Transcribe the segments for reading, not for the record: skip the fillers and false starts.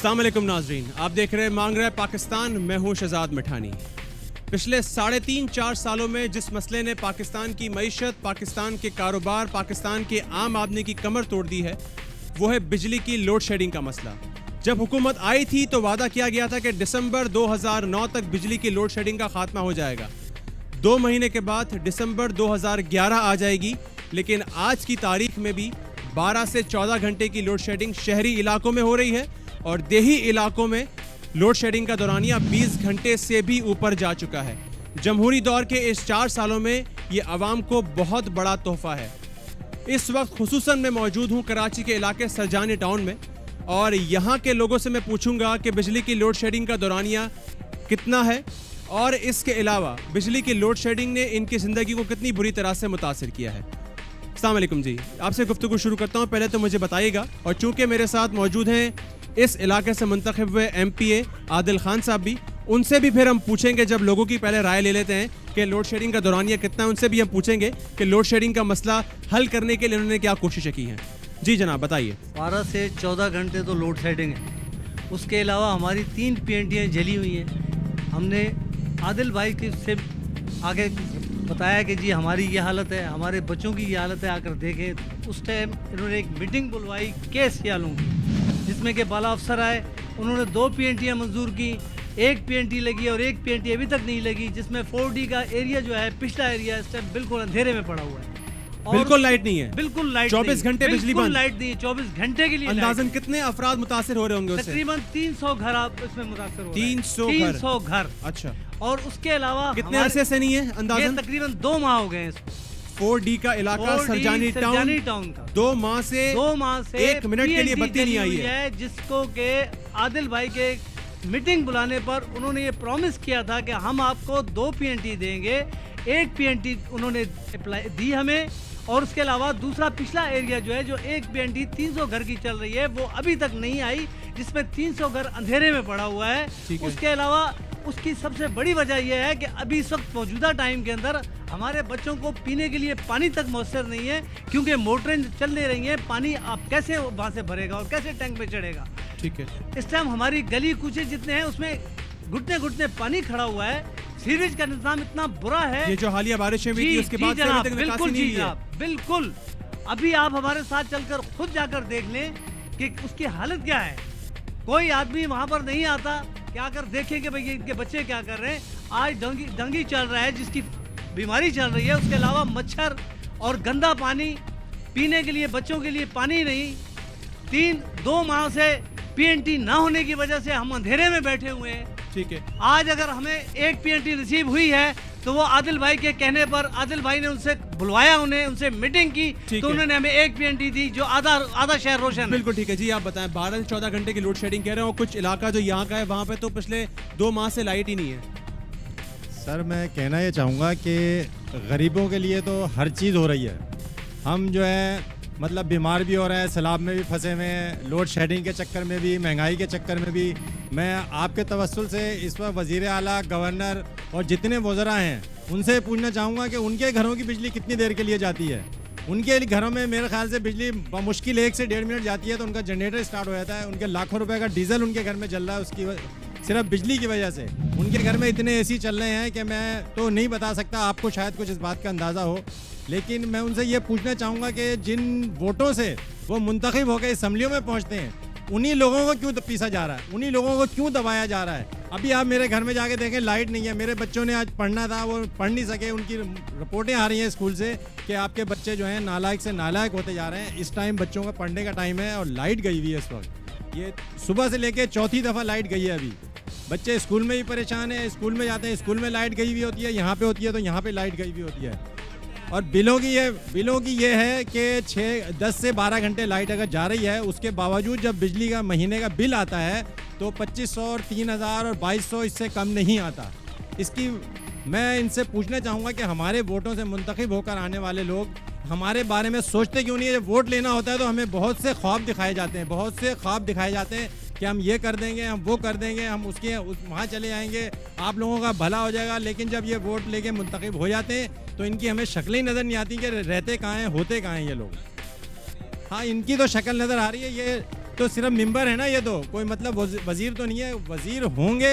अस्सलाम वालेकुम नाजरीन, आप देख रहे हैं मांग रहा है पाकिस्तान। मैं हूं शहजाद मिठानी। पिछले 3.5-4 सालों में जिस मसले ने पाकिस्तान की मईशत, पाकिस्तान के कारोबार, पाकिस्तान के आम आदमी की कमर तोड़ दी है, वो है बिजली की लोड शेडिंग का मसला। जब हुकूमत आई थी तो वादा किया गया था कि दिसंबर 2009 तक बिजली की लोड शेडिंग का खात्मा हो जाएगा। 2 महीने के बाद दिसंबर 2011 आ जाएगी, लेकिन आज की तारीख में भी 12 से 14 घंटे की लोड शेडिंग शहरी इलाकों में हो रही है और देही इलाकों में लोड शेडिंग का दौरानिया 20 घंटे से भी ऊपर जा चुका है। जमहूरी दौर के इस 4 सालों में ये आवाम को बहुत बड़ा तोहफा है। इस वक्त खुसूसन मैं मौजूद हूँ कराची के इलाके सरजानी टाउन में और यहाँ के लोगों से मैं पूछूंगा कि बिजली की लोड शेडिंग का दौरानिया कितना है और इसके अलावा बिजली की लोड शेडिंग ने इनकी ज़िंदगी को कितनी बुरी तरह से मुतासिर किया है। अस्सलाम वालेकुम जी, आपसे गुफ्तगू शुरू करता हूँ। पहले तो मुझे बताइएगा, और चूँकि मेरे साथ मौजूद हैं इस इलाके से मुंतखब हुए MPA आदिल खान साहब भी, उनसे भी फिर हम पूछेंगे, जब लोगों की पहले राय ले लेते हैं कि लोड शेडिंग का दौरानिया कितना है, उनसे भी हम पूछेंगे कि लोड शेडिंग का मसला हल करने के लिए उन्होंने क्या कोशिशें की हैं। जी जनाब, बताइए। 12 से 14 घंटे तो लोड शेडिंग है। उसके अलावा हमारी 3 PNT'याँ जली हुई हैं। हमने आदिल भाई के से आगे बताया कि जी हमारी ये हालत है, हमारे बच्चों की ये हालत है, आकर देखें। उस टाइम इन्होंने एक मीटिंग बुलवाई केस यालों की, जिसमें कि बाला अफसर आए। उन्होंने 2 PNT'याँ मंजूर की, 1 PNT लगी और 1 PNT अभी तक नहीं लगी, जिसमें 4D का एरिया जो है, पिछला एरिया इस टाइम बिल्कुल अंधेरे में पड़ा हुआ है। बिल्कुल लाइट नहीं है, बिल्कुल लाइट 24 घंटे बिजली बंद, लाइट नहीं है 24 घंटे के लिए। अंदाजन कितने अफराद मुतासिर हो रहे होंगे उससे? तकरीबन 300 घर आप इसमें मुतासिर हो रहे हैं। 300 घर। अच्छा, और उसके अलावा कितने अरसे से नहीं है अंदाजन? तकरीबन 2 माह हो गए इसको। 4D का इलाका सरजानी टाउन का 2 माह से 1 मिनट के लिए बत्ती नहीं आई है, जिसको के आदिल भाई के मीटिंग बुलाने पर उन्होंने ये प्रॉमिस किया था कि हम आपको 2 PNT देंगे। 1 PNT उन्होंने अप्लाई दी हमें, और उसके अलावा दूसरा पिछला एरिया जो है, जो 1 PNT 300 घर की चल रही है, वो अभी तक नहीं आई, जिसमें 300 घर अंधेरे में पड़ा हुआ है। उसके अलावा उसकी सबसे बड़ी वजह यह है कि अभी इस वक्त मौजूदा टाइम के अंदर हमारे बच्चों को पीने के लिए पानी तक मौसर नहीं है, क्योंकि मोटरें चल नहीं रही हैं। पानी आप कैसे वहाँ से भरेगा और कैसे टैंक पे चढ़ेगा? ठीक है, इस टाइम हमारी गली कूचे जितने हैं उसमें घुटने घुटने पानी खड़ा हुआ है। सीवेज का निजाम इतना बुरा है। ये जो हालिया बारिशें हुई थी उसके बाद से अभी तक बिल्कुल नहीं जी जनाब, बिल्कुल। अभी आप हमारे साथ चलकर खुद जाकर देख लें कि उसकी हालत क्या है। कोई आदमी वहां पर नहीं आता कि आकर देखें कि भाई इनके बच्चे क्या कर रहे हैं। आज डंगी चल रहा है, जिसकी बीमारी चल रही है। उसके अलावा मच्छर और गंदा पानी, पीने के लिए बच्चों के लिए पानी नहीं। 2 माह से PNT ना होने की वजह से हम अंधेरे में बैठे हुए हैं। ठीक है, आज अगर हमें 1 PNT नसीब हुई है तो वो आदिल भाई के कहने पर, आदिल भाई ने उनसे बुलवाया, उनसे मीटिंग की, तो उन्होंने हमें 1 PNT दी, जो आधा शहर रोशन है। बिल्कुल ठीक है जी। आप बताएं, 12 से 14 घंटे की लोड शेडिंग कह रहे हो, कुछ इलाका जो यहाँ का है वहाँ पे तो पिछले 2 माह से लाइट ही नहीं है। सर मैं कहना ये चाहूँगा कि गरीबों के लिए तो हर चीज़ हो रही है। हम जो है मतलब बीमार भी हो रहे हैं, सैलाब में भी फंसे हुए हैं, लोड शेडिंग के चक्कर में भी, महंगाई के चक्कर में भी। मैं आपके तवस्सुल से इस वक्त वज़ीर आला, गवर्नर और जितने वज़रा हैं उनसे पूछना चाहूँगा कि उनके घरों की बिजली कितनी देर के लिए जाती है। उनके घरों में मेरे ख्याल से बिजली मुश्किल 1 से 1.5 मिनट जाती है तो उनका जनरेटर स्टार्ट हो जाता है। उनके लाखों रुपए का डीजल उनके घर में जल रहा है, उसकी सिर्फ बिजली की वजह से। उनके घर में इतने AC चल रहे हैं कि मैं तो नहीं बता सकता, आपको शायद कुछ इस बात का अंदाज़ा हो। लेकिन मैं उनसे ये पूछना चाहूँगा कि जिन वोटों से वो मुंतखब होकर असम्बलियों में पहुँचते हैं, उन्हीं लोगों को क्यों पीसा जा रहा है, उन्हीं लोगों को क्यों दबाया जा रहा है। अभी आप मेरे घर में जाके देखें, लाइट नहीं है। मेरे बच्चों ने आज पढ़ना था, वो पढ़ नहीं सके। उनकी रिपोर्टें आ रही हैं स्कूल से कि आपके बच्चे जो हैं नालायक से नालायक होते जा रहे हैं। इस टाइम बच्चों का पढ़ने का टाइम है और लाइट गई हुई है इस वक्त। ये सुबह से लेके 4थी दफ़ा लाइट गई है। अभी बच्चे स्कूल में ही परेशान है, स्कूल में जाते हैं, स्कूल में लाइट गई हुई होती है, यहाँ पे होती है तो यहाँ पे लाइट गई हुई होती है। और बिलों की ये है कि 10 से 12 घंटे लाइट अगर जा रही है, उसके बावजूद जब बिजली का महीने का बिल आता है तो 2500 और 3000 और 2200 इससे कम नहीं आता। इसकी मैं इनसे पूछना चाहूँगा कि हमारे वोटों से मुंतखब होकर आने वाले लोग हमारे बारे में सोचते क्यों नहीं है। जब वोट लेना होता है तो हमें बहुत से ख्वाब दिखाए जाते हैं, कि हम ये कर देंगे, हम वो कर देंगे, हम वहाँ चले जाएंगे, आप लोगों का भला हो जाएगा। लेकिन जब ये वोट लेके मुंतखब हो जाते हैं तो इनकी हमें शक्लें ही नज़र नहीं आती कि रहते कहाँ हैं, होते कहाँ हैं ये लोग। हाँ, इनकी तो शक्ल नज़र आ रही है। ये तो सिर्फ मेंबर है ना, ये तो कोई मतलब वजीर तो नहीं है। वजीर होंगे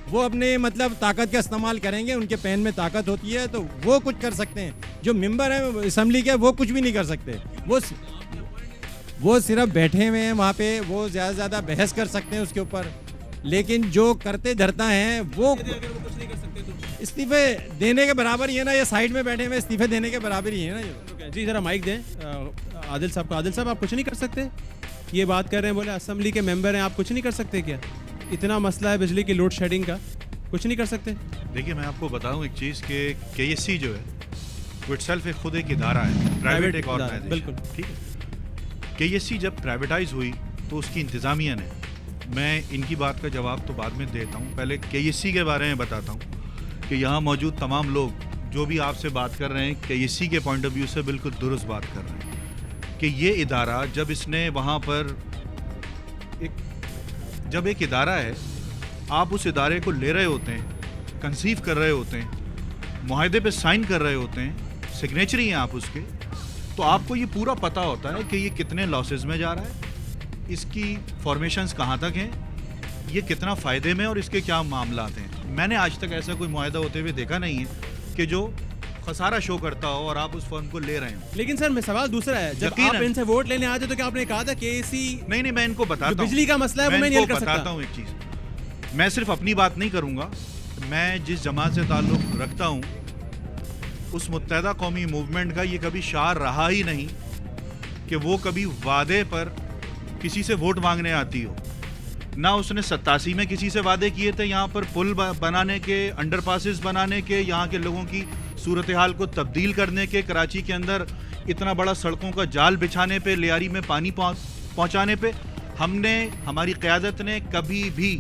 वो अपने मतलब ताकत का इस्तेमाल करेंगे, उनके पैन में ताकत होती है तो वो कुछ कर सकते हैं। जो मेंबर है असम्बली के वो कुछ भी नहीं कर सकते, वो सिर्फ बैठे हुए हैं वहाँ पे, वो ज़्यादा से ज़्यादा बहस कर सकते हैं उसके ऊपर, लेकिन जो करते धरता है वो अगर वो कुछ नहीं कर सकते तो इस्तीफे देने के बराबर ही है ना। ये साइड में बैठे हुए इस्तीफे देने के बराबर ही है ना ये। जी जरा माइक दें आदिल साहब को। आदिल साहब आप कुछ नहीं कर सकते? ये बात कर रहे हैं, बोले असेंबली के मेंबर हैं, आप कुछ नहीं कर सकते क्या? इतना मसला है बिजली की लोड शेडिंग का, कुछ नहीं कर सकते? देखिए मैं आपको बताऊं एक चीज़ कि KSC जो है वो इटसेल्फ एक खुद एक इदारा है, प्राइवेट एक ऑर्गेनाइजेशन। बिल्कुल ठीक है। KSC जब प्राइवेटाइज हुई तो उसकी इंतज़ामिया ने, मैं इनकी बात का जवाब तो बाद में देता हूँ, पहले KSC के बारे में बताता हूँ कि यहाँ मौजूद तमाम लोग जो भी आपसे बात कर रहे हैं KSC के पॉइंट ऑफ व्यू से बिल्कुल दुरुस्त बात कर रहे हैं कि ये इदारा जब इसने वहाँ पर जब एक इदारा है, आप उस इदारे को ले रहे होते हैं, कंसीव कर रहे होते हैं, मुआहदे पे साइन कर रहे होते हैं, सिग्नेचरी हैं आप उसके, तो आपको ये पूरा पता होता है कि ये कितने लॉसेस में जा रहा है, इसकी फॉर्मेशंस कहाँ तक हैं, ये कितना फ़ायदे में और इसके क्या मामलात हैं। मैंने आज तक ऐसा कोई मुआहदा होते हुए देखा नहीं है कि जो खसारा शो करता हो और आप उस फर्म को ले रहे हो। लेकिन सर मैं सवाल दूसरा है, जब आप इनसे वोट लेने आए थे तो क्या आपने कहा था KSC नहीं मैं इनको बताता हूं, बिजली का मसला है वो मैं नहीं हल कर सकता। बताता हूं एक चीज़, मैं सिर्फ अपनी बात नहीं करूंगा, मैं जिस जमात से ताल्लुक़ रखता हूं उस मुत्तहदा कौमी मूवमेंट का ये कभी शार रहा ही नहीं कि वो कभी वादे पर किसी से वोट मांगने आती हो। ना उसने 87 में किसी से वादे किए थे यहाँ पर पुल बनाने के, अंडरपासेस बनाने के, यहाँ के लोगों की सूरत हाल को तब्दील करने के, कराची के अंदर इतना बड़ा सड़कों का जाल बिछाने पे, लियारी में पानी पहुँचाने पे हमने, हमारी क़यादत ने कभी भी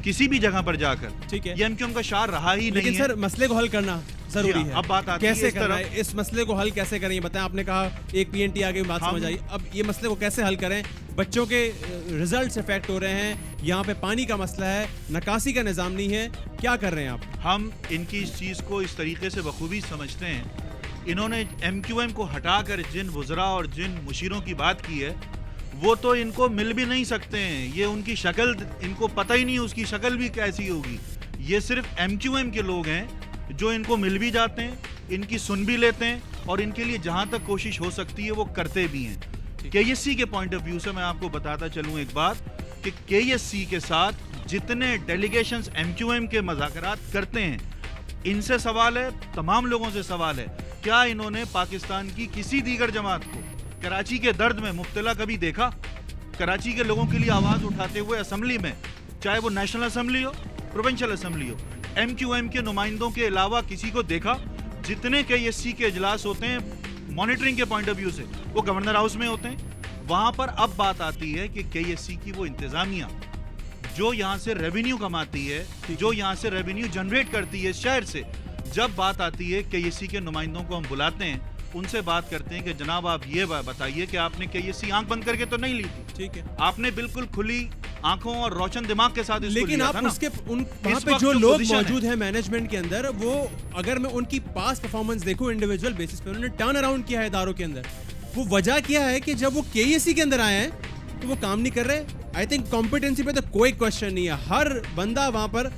किसी भी जगह पर जाकर, ठीक है, ये MQM का शार रहा ही नहीं है। लेकिन सर मसले को हल करना जरूरी है। अब बात आती है कैसे इस करना तरफ, है, इस मसले को हल कैसे करें बताएं। आपने कहा एक PNT आगे बात समझ आई, अब ये मसले को कैसे हल करें? बच्चों के रिजल्ट इफेक्ट हो रहे हैं, यहाँ पे पानी का मसला है, नकासी का निज़ाम नहीं है, क्या कर रहे हैं आप? हम इनकी इस चीज़ को इस तरीके से बखूबी समझते हैं, इन्होंने MQM को हटाकर जिन वज़रा और जिन मुशीरों की बात की है वो तो इनको मिल भी नहीं सकते हैं, ये उनकी शक्ल इनको पता ही नहीं उसकी शक्ल भी कैसी होगी। ये सिर्फ MQM के लोग हैं जो इनको मिल भी जाते हैं, इनकी सुन भी लेते हैं और इनके लिए जहाँ तक कोशिश हो सकती है वो करते भी हैं। KSC के पॉइंट ऑफ व्यू से मैं आपको बताता चलूँ एक बात कि KSC के साथ जितने डेलीगेशंस MQM के मुज़ाकरात करते हैं, इनसे सवाल है, तमाम लोगों से सवाल है, क्या इन्होंने पाकिस्तान की किसी दीगर जमात को कराची के दर्द में मुब्तला कभी देखा? कराची के लोगों के लिए आवाज़ उठाते हुए असेंबली में, चाहे वो नेशनल असेंबली हो, प्रोविंशियल असेंबली हो, MQM के नुमाइंदों के अलावा किसी को देखा? जितने KSC के इजलास होते हैं मॉनिटरिंग के पॉइंट ऑफ व्यू से वो गवर्नर हाउस में होते हैं। वहाँ पर अब बात आती है कि KSC की वो इंतज़ामिया जो यहाँ से रेवेन्यू कमाती है, जो यहाँ से रेवेन्यू जनरेट करती है शहर से, जब बात आती है KSC के नुमाइंदों को हम बुलाते हैं, उनसे बात करते हैं कि जनाब आप ये बताइए कि आपने KSC आंख बंद करके तो नहीं ली थी, ठीक है, आपने बिल्कुल खुली आंखों और रोशन दिमाग के साथ इसको लेकिन लिया आप था ना? उसके वहाँ इस पे वक्त जो जो लोग पोजीशन मौजूद हैं मैनेजमेंट के अंदर, वो अगर मैं उनकी पास परफॉर्मेंस देखूं इंडिविजुअल बेसिस पे, उन्होंने टर्न अराउंड किया है इदारों के अंदर। वो वजह क्या है कि जब वो KSC के अंदर आए हैं तो वो काम नहीं कर रहे। आई थिंक कॉम्पिटेंसी पे तो कोई क्वेश्चन नहीं है, हर बंदा वहाँ पर,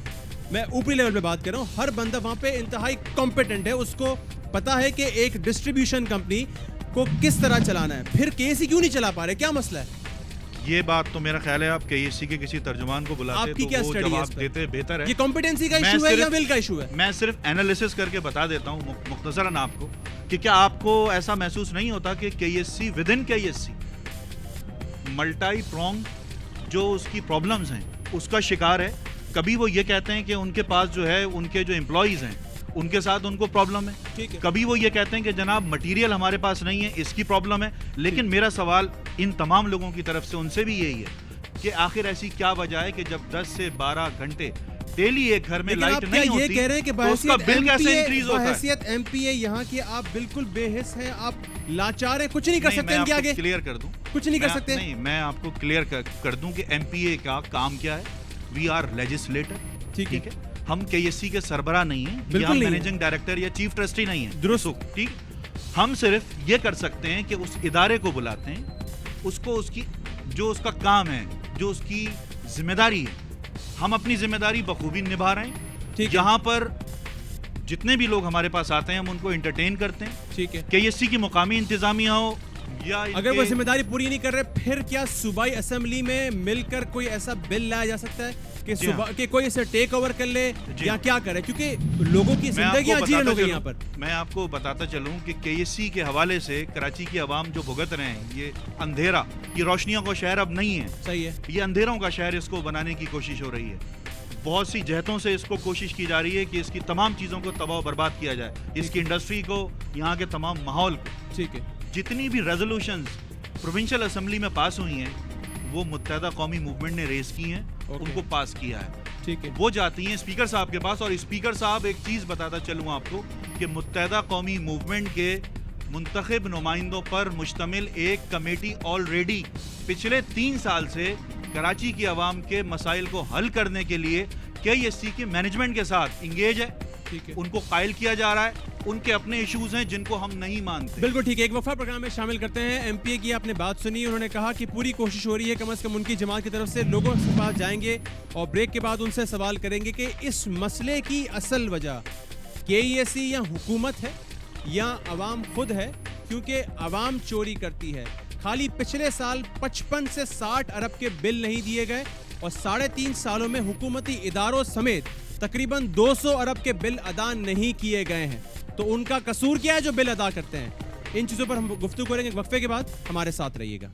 मैं ऊपरी लेवल पे बात कर रहा हूँ, हर बंदा वहाँ पे इंतहाई कॉम्पिटेंट है, उसको पता है कि एक डिस्ट्रीब्यूशन कंपनी को किस तरह चलाना है। फिर KSC क्यों नहीं चला पा रहे, क्या मसला है? ये बात तो मेरा ख्याल है आप KSC के किसी तर्जुमान को बुलाते आपकी तो क्या वो स्टडी है जवाब इस पर? देते बेहतर है। ये कॉम्पिटेंसी का मैं इशू है या सिर्फ- विल का इशू है? मैं सिर्फ एनालिसिस करके बता देता हूँ मुख्तसरन आपको कि क्या आपको ऐसा महसूस नहीं होता कि KSC with in KSC multi prong जो उसकी प्रॉब्लम्स हैं उसका शिकार है। कभी वो ये कहते हैं कि उनके पास जो है उनके जो एम्प्लॉयज़ हैं उनके साथ उनको प्रॉब्लम है, ठीक है, कभी वो ये कहते हैं कि जनाब मटेरियल हमारे पास नहीं है, इसकी प्रॉब्लम है। लेकिन मेरा सवाल इन तमाम लोगों की तरफ से उनसे भी यही है कि आखिर ऐसी क्या वजह है कि जब 10 से 12 घंटे डेली एक घर में लेकिन लाइट आप क्या नहीं ये होती कह रहे हैं कि तो उसका बिल कैसे इंक्रीज होता है? बहैसियत MPA यहाँ की आप बिल्कुल बेहिस हैं, आप लाचार हैं, कुछ नहीं कर सकते इनके आगे? क्लियर कर दूं, कुछ नहीं कर सकते? नहीं, मैं आपको क्लियर कर दूं कि MPA का काम क्या है। वी आर लेजिस्लेटर, ठीक है, हम KSC के सरबराह नहीं है, बिल्कुल हम नहीं है। मैनेजिंग डायरेक्टर या चीफ ट्रस्टी नहीं है, दुरुस्त, ठीक। हम सिर्फ ये कर सकते हैं कि उस इदारे को बुलाते हैं, उसको उसकी जो उसका काम है, जो उसकी जिम्मेदारी है, हम अपनी जिम्मेदारी बखूबी निभा रहे हैं। ठीक है। जहां पर जितने भी लोग हमारे पास आते हैं हम उनको एंटरटेन करते हैं। ठीक है। केएससी की मुकामी इंतजामिया हो या अगर वो जिम्मेदारी पूरी नहीं कर रहे, फिर क्या सूबाई असेंबली में मिलकर कोई ऐसा बिल लाया जा सकता है कि जी हाँ। कि कोई इसे टेक ओवर कर ले जी या हाँ। क्या करे, क्योंकि लोगों की मैं आपको जिंदगियां जीर्ण हो गई बताता यहाँ पर। चलूं- मैं आपको बताता चलूं कि केएससी के हवाले से कराची की आवाम जो भुगत रहे हैं, ये अंधेरा, ये रोशनियों का शहर अब नहीं है, सही है। ये अंधेरों का शहर इसको बनाने की कोशिश हो रही है। बहुत सी जहतों से इसको कोशिश की जा रही है कि इसकी तमाम चीज़ों को तबाह बर्बाद किया जाए, इसकी इंडस्ट्री को, यहाँ के तमाम माहौल को। ठीक है। जितनी भी रेजोल्यूशंस प्रोविंशियल असेंबली में पास हुई हैं वो मुत्तहदा कौमी मूवमेंट ने रेस की हैं, ओके। उनको पास किया है। ठीक है। वो जाती हैं स्पीकर साहब के पास, और स्पीकर साहब, एक चीज़ बताता चलूँ आपको कि मुत्तहदा कौमी मूवमेंट के मुंतखब नुमाइंदों पर मुश्तमिल एक कमेटी ऑलरेडी पिछले 3 साल से कराची की आवाम के मसाइल को हल करने के लिए केएससी के मैनेजमेंट के साथ इंगेज है। ठीक है। उनको कायल किया जा रहा है, उनके अपने इश्यूज हैं जिनको हम नहीं मानते। बिल्कुल ठीक है। एक वफा प्रोग्राम में शामिल करते हैं। एमपीए की आपने बात सुनी, उन्होंने कहा कि पूरी कोशिश हो रही है, कम से कम उनकी जमात की तरफ से लोगों के पास जाएंगे और ब्रेक के बाद उनसे सवाल करेंगे कि इस मसले की असल वजह केईएससी या हुकूमत है या अवाम खुद है, क्योंकि अवाम चोरी करती है। खाली पिछले साल 55 से 60 अरब के बिल नहीं दिए गए और 3.5 सालों में हुकूमती इदारों समेत तकरीबन 200 अरब के बिल अदा नहीं किए गए हैं। तो उनका कसूर क्या है जो बिल अदा करते हैं? इन चीज़ों पर हम गुफ्तगू करेंगे वक्फे के बाद। हमारे साथ रहिएगा।